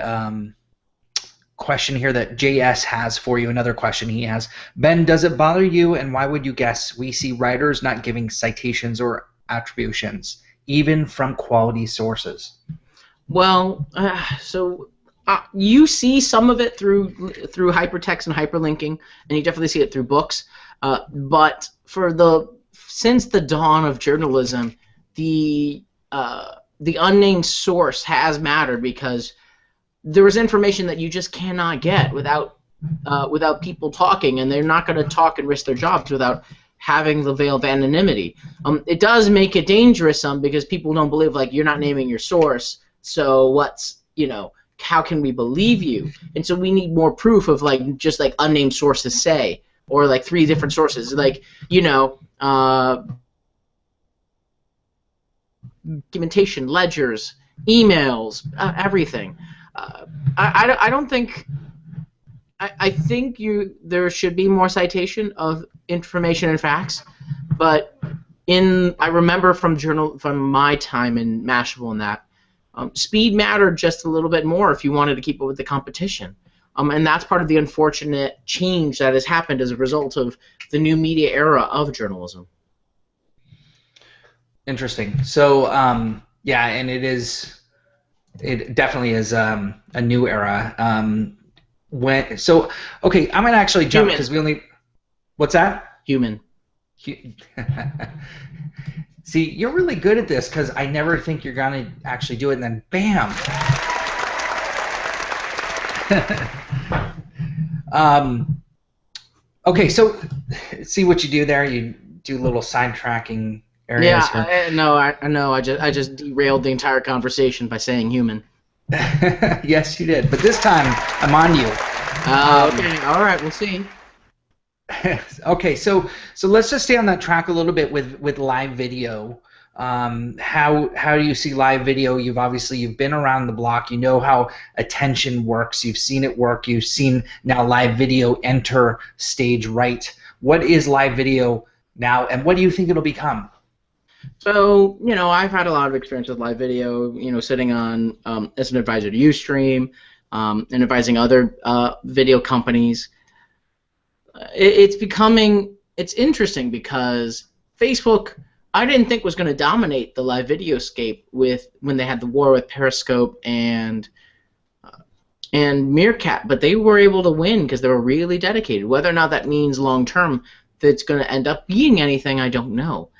S1: question here that JS has for you, another question he has. Ben, does it bother you, and why would you guess we see writers not giving citations or attributions, even from quality sources?
S2: Well, you see some of it through hypertext and hyperlinking, and you definitely see it through books. But since the dawn of journalism, the unnamed source has mattered, because there is information that you just cannot get without people talking, and they're not going to talk and risk their jobs without having the veil of anonymity. It does make it dangerous because people don't believe, you're not naming your source, so how can we believe you? And so we need more proof of just unnamed sources say, or 3 different sources, documentation, ledgers, emails, everything. I don't think. I think there should be more citation of information and facts, but I remember from my time in Mashable and that speed mattered just a little bit more if you wanted to keep up with the competition, and that's part of the unfortunate change that has happened as a result of the new media era of journalism. Interesting.
S1: So yeah, and it definitely is a new era. Okay, I'm gonna actually jump because we only. What's that?
S2: Human.
S1: See, you're really good at this because I never think you're gonna actually do it, and then bam. Okay, so see what you do there. You do little sidetracking areas.
S2: Yeah, I know. I just derailed the entire conversation by saying human.
S1: Yes, you did. But this time, I'm on you.
S2: Okay. All right. We'll see.
S1: Okay. So let's just stay on that track a little bit with live video. How do you see live video? You've been around the block. You know how attention works. You've seen it work. You've seen now live video enter stage right. What is live video now, and what do you think it'll become?
S2: So, I've had a lot of experience with live video, sitting on as an advisor to Ustream and advising other video companies. It's interesting because Facebook, I didn't think was going to dominate the live video scape when they had the war with Periscope and Meerkat, but they were able to win because they were really dedicated. Whether or not that means long term that's going to end up being anything, I don't know.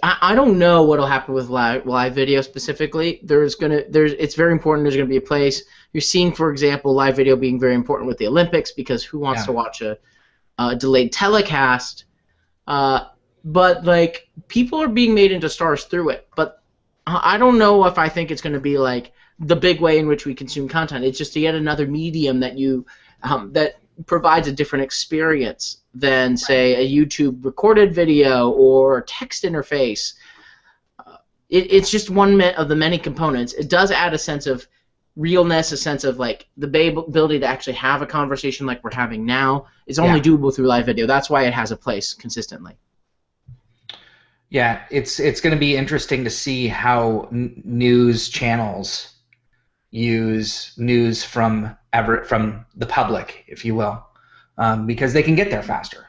S2: I don't know what will happen with live video specifically. It's very important. There's going to be a place. You're seeing, for example, live video being very important with the Olympics, because who wants to watch a delayed telecast? but like people are being made into stars through it. But I don't know if I think it's going to be like the big way in which we consume content. It's just yet another medium that you that provides a different experience than, say, a YouTube recorded video or text interface. It's just one of the many components. It does add a sense of realness, a sense of like the ability to actually have a conversation like we're having now. Is only doable through live video. That's why it has a place consistently.
S1: Yeah, it's going to be interesting to see how news channels use news from the public, if you will, because they can get there faster.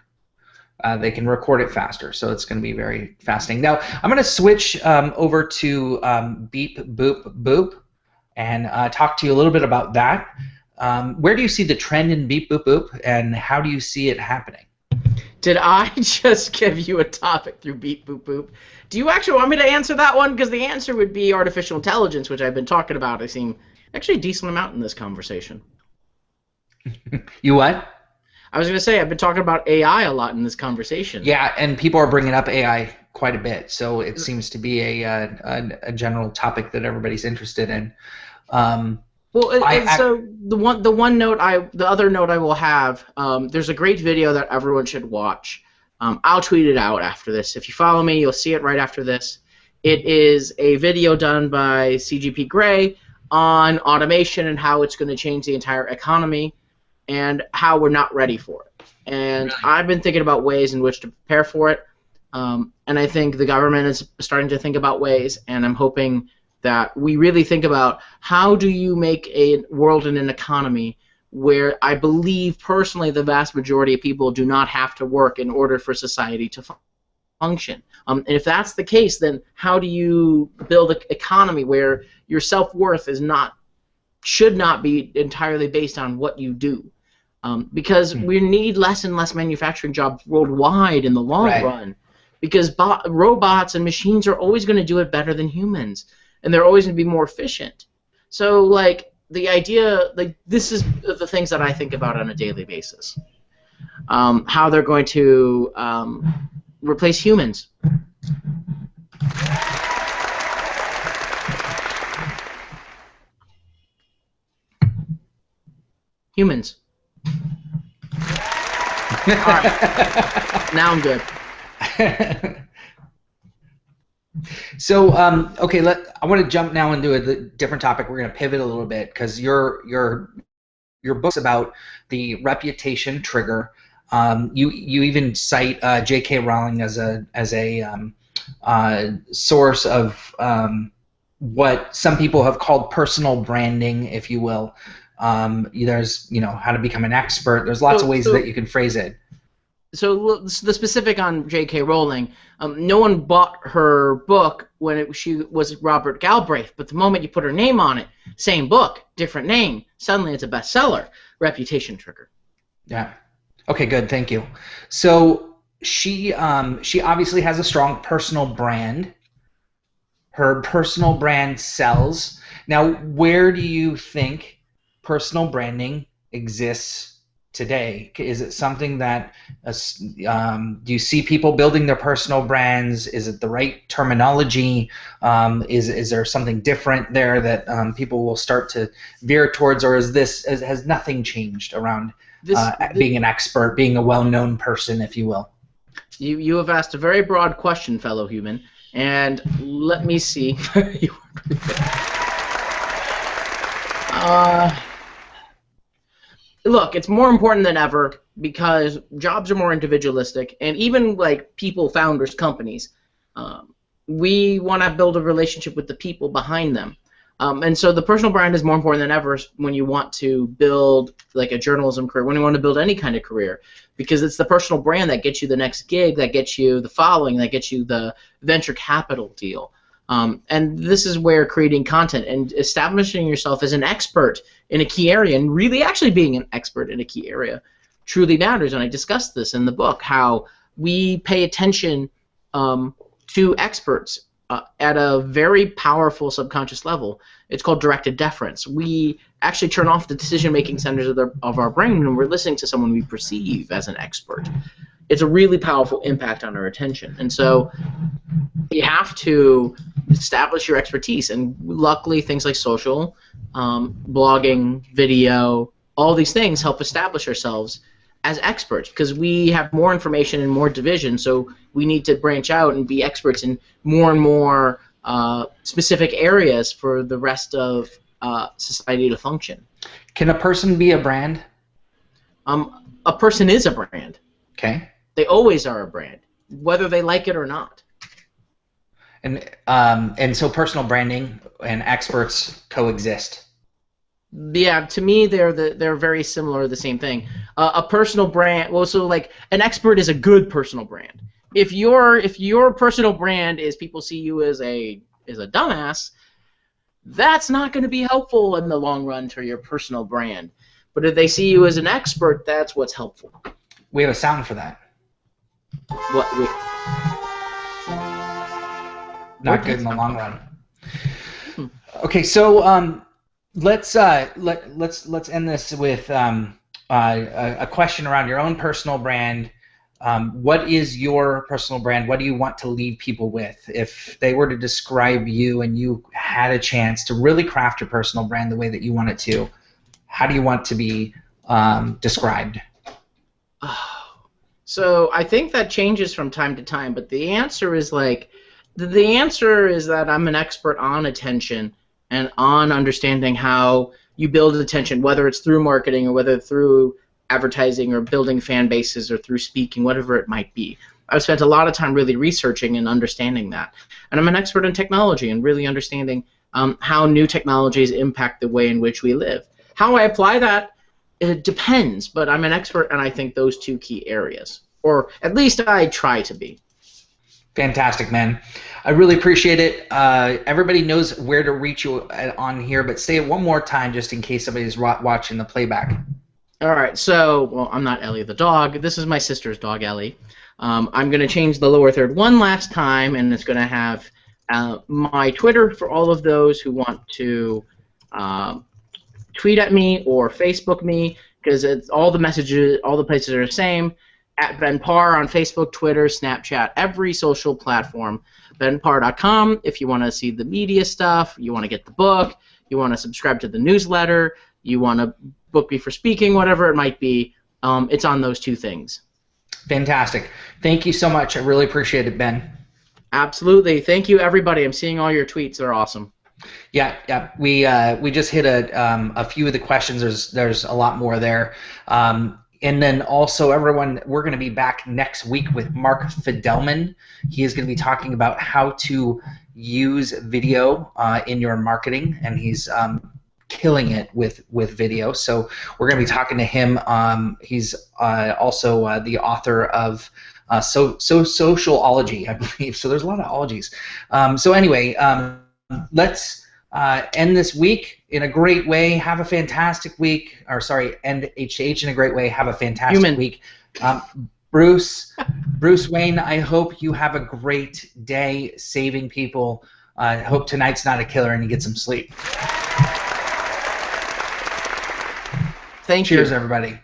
S1: They can record it faster, so it's going to be very fascinating. Now, I'm going to switch over to Beep Boop Boop and talk to you a little bit about that. Where do you see the trend in Beep Boop Boop, and how do you see it happening?
S2: Did I just give you a topic through Beep Boop Boop? Do you actually want me to answer that one? Because the answer would be artificial intelligence, which I've been talking about. I seem actually a decent amount in this conversation.
S1: You what?
S2: I was going to say, I've been talking about AI a lot in this conversation.
S1: Yeah, and people are bringing up AI quite a bit, so it seems to be a general topic that everybody's interested in.
S2: So the other note I will have, there's a great video that everyone should watch. I'll tweet it out after this. If you follow me, you'll see it right after this. It is a video done by CGP Grey on automation and how it's going to change the entire economy and how we're not ready for it. And really? I've been thinking about ways in which to prepare for it, and I think the government is starting to think about ways, and I'm hoping that we really think about how do you make a world and an economy where I believe personally the vast majority of people do not have to work in order for society to function. And if that's the case, then how do you build an economy where your self-worth should not be entirely based on what you do? Because we need less and less manufacturing jobs worldwide in the long run, because robots and machines are always going to do it better than humans, and they're always going to be more efficient. So, like, the idea, like, this is the things that I think about on a daily basis. How they're going to replace humans. Humans. All right. Now I'm good.
S1: So, okay, I want to jump now into a different topic. We're going to pivot a little bit because your book's about the reputation trigger. You even cite J.K. Rowling as a source of what some people have called personal branding, if you will. There's how to become an expert. There's lots of ways that you can phrase it.
S2: So the specific on J.K. Rowling, no one bought her book when she was Robert Galbraith, but the moment you put her name on it, same book, different name, suddenly it's a bestseller. Reputation trigger.
S1: Yeah. Okay, good. Thank you. So she obviously has a strong personal brand. Her personal brand sells. Now, where do you think personal branding exists today? Is it something that do you see people building their personal brands? Is it the right terminology? Is there something different there that people will start to veer towards, or has nothing changed around being an expert, being a well-known person, if you will?
S2: You have asked a very broad question, fellow human, and let me see. Look, it's more important than ever because jobs are more individualistic, and even like people, founders, companies, we want to build a relationship with the people behind them. And so the personal brand is more important than ever when you want to build like a journalism career, when you want to build any kind of career, because it's the personal brand that gets you the next gig, that gets you the following, that gets you the venture capital deal. And this is where creating content and establishing yourself as an expert in a key area, and really actually being an expert in a key area, truly matters. And I discussed this in the book, how we pay attention to experts at a very powerful subconscious level. It's called directed deference. We actually turn off the decision-making centers of our brain when we're listening to someone we perceive as an expert. it's a really powerful impact on our attention. And so you have to establish your expertise. And luckily, things like social, blogging, video, all these things help establish ourselves as experts, because we have more information and more division, so we need to branch out and be experts in more and more specific areas for the rest of society to function.
S1: Can a person be a brand?
S2: A person is a brand.
S1: Okay.
S2: They always are a brand, whether they like it or not.
S1: And so personal branding and experts coexist.
S2: Yeah, to me they're very similar, the same thing. A personal brand, well, so like an expert is a good personal brand. If your personal brand is people see you as a dumbass, that's not going to be helpful in the long run for your personal brand. But if they see you as an expert, that's what's helpful.
S1: We have a sound for that. Not good in the long run. Okay, so let's end this with a question around your own personal brand. What is your personal brand? What do you want to leave people with? If they were to describe you and you had a chance to really craft your personal brand the way that you want it to, how do you want to be described?
S2: So I think that changes from time to time, but the answer is that I'm an expert on attention and on understanding how you build attention, whether it's through marketing or whether through advertising or building fan bases or through speaking, whatever it might be. I've spent a lot of time really researching and understanding that. And I'm an expert in technology and really understanding how new technologies impact the way in which we live. How I apply that, it depends, but I'm an expert in, I think, those two key areas. Or at least I try to be.
S1: Fantastic, man. I really appreciate it. Everybody knows where to reach you on here, but say it one more time just in case somebody's watching the playback.
S2: All right, so, well, I'm not Ellie the dog. This is my sister's dog, Ellie. I'm going to change the lower third one last time, and it's going to have my Twitter for all of those who want to tweet at me or Facebook me, because it's all the messages, all the places are the same. At Ben Parr on Facebook, Twitter, Snapchat, every social platform. benparr.com if you want to see the media stuff, you want to get the book, you want to subscribe to the newsletter, you want to book me for speaking, whatever it might be. It's on those two things.
S1: Fantastic. Thank you so much. I really appreciate it, Ben.
S2: Absolutely. Thank you, everybody. I'm seeing all your tweets. They're awesome.
S1: Yeah. We just hit a few of the questions. There's a lot more there. And then also, everyone, we're going to be back next week with Mark Fidelman. He is going to be talking about how to use video in your marketing, and he's killing it with video. So we're going to be talking to him. He's also the author of Sociology, I believe. So there's a lot of ologies. So anyway, let's end this week in a great way. Have a fantastic week. Or sorry, end HH in a great way. Have a fantastic week. Bruce Wayne, I hope you have a great day saving people. I hope tonight's not a killer and you get some sleep.
S2: Thank you.
S1: Cheers, everybody.